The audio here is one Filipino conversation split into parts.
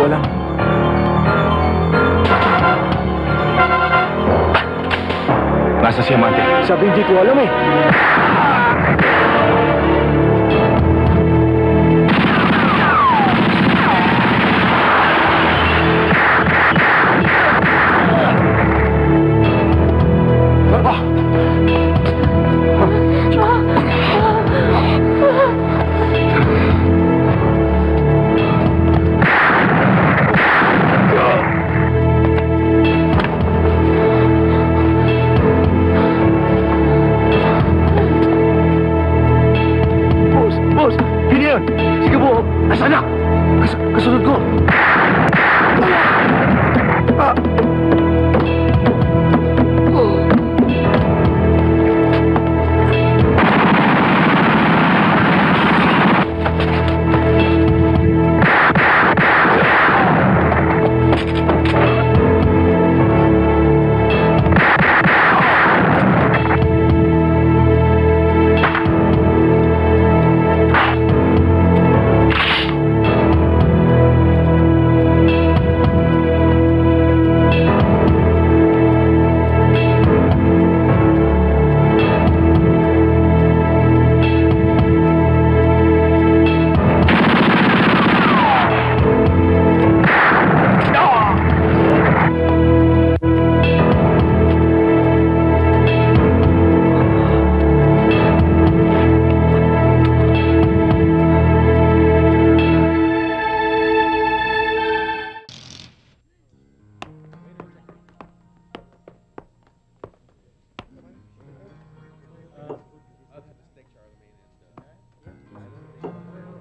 alam. Nasa si Amante? Sabi hindi ko alam eh. Kasunod ko!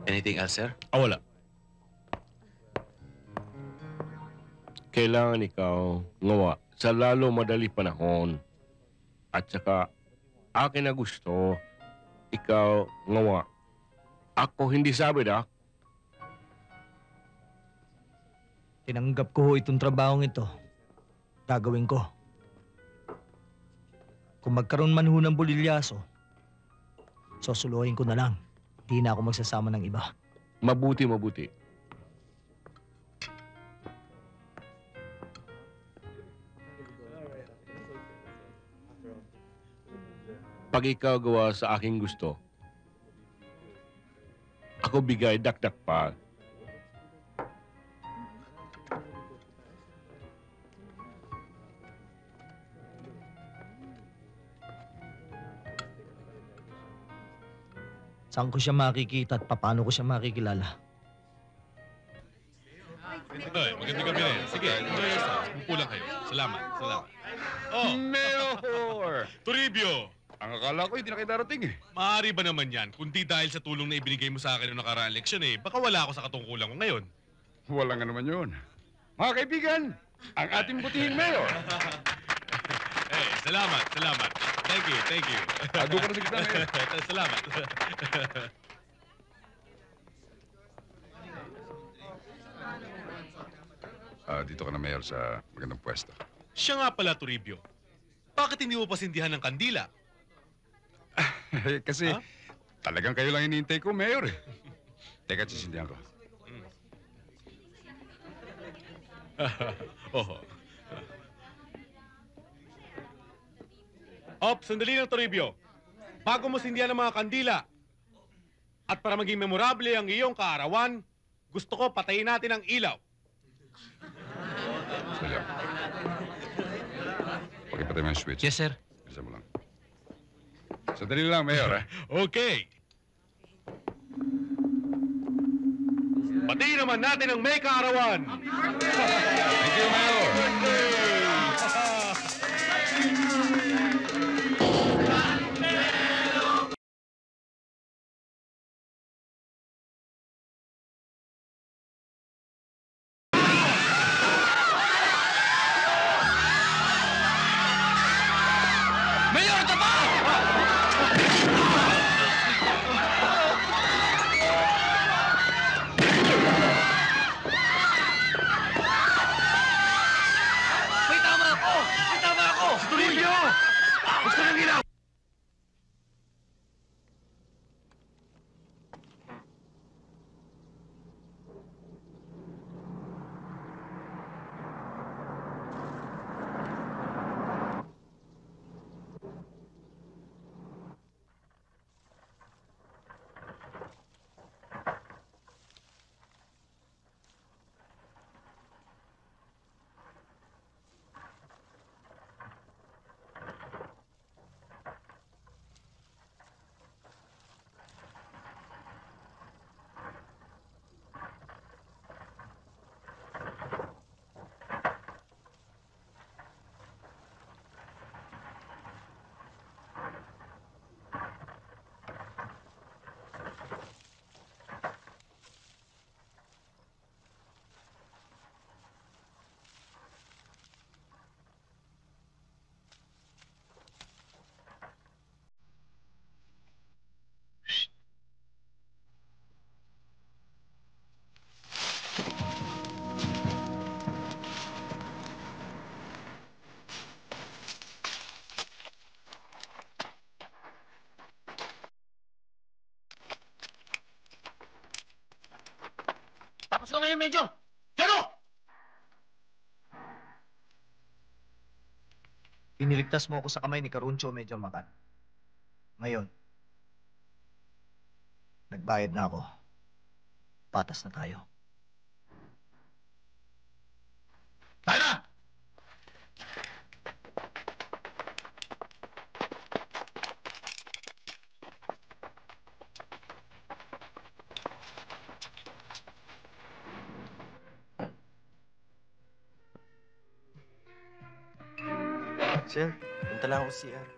Anything else, sir? Wala. Kailangan ikaw ngawa sa lalo madali panahon. At saka, akin na gusto, ikaw ngawa. Ako hindi sabi na. Tinanggap ko ho itong trabahong ito. Gagawin ko. Kung magkaroon man ho ng bulilyaso, susuluhin ko na lang. Di na ako magsasama ng iba. Mabuti, mabuti. Pag ikaw gawa sa aking gusto, ako bigay dakdak pa. Saan ko siya makikita at paano ko siya makikilala? Ay, magandang gabi rin. Sige, enjoy yourself. Pupulang kayo. Salamat, salamat. Oh! Mayor! Toribio! Ang akala ko hindi na kayo darating eh. Maaari ba naman yan? Kundi dahil sa tulong na ibinigay mo sa akin noong nakaraang leksyon eh, baka wala ako sa katungkulan ko ngayon. Wala nga naman yun. Mga kaibigan, ang ating butihing mayor. Eh, salamat, salamat. Thank you, thank you. Ado ka na sa gitna, mayor. Salamat. Dito ka na, mayor, sa magandang pwesto. Siya nga pala, Toribio. Bakit hindi mo pasindihan ng kandila? Kasi talagang kayo lang hinihintay ko, mayor eh. Teka, sisindihan ko. Oho. Sandali lang, Toribio. Bago mo sindihan ng mga kandila at para maging memorable ang iyong kaarawan, gusto ko patayin natin ang ilaw. Sandali lang. Pakipatay mo yung switch. Yes, sir. Isa mo lang. Sandali lang, mayor, eh. Okay. Patayin naman natin ang may kaarawan. Thank you, mayor. Iniligtas mo ako sa kamay ni Caruncho Medyo Makan. Ngayon, nagbayad na ako. Patas na tayo. Tayo na! Sir, punta lang ako sa CR.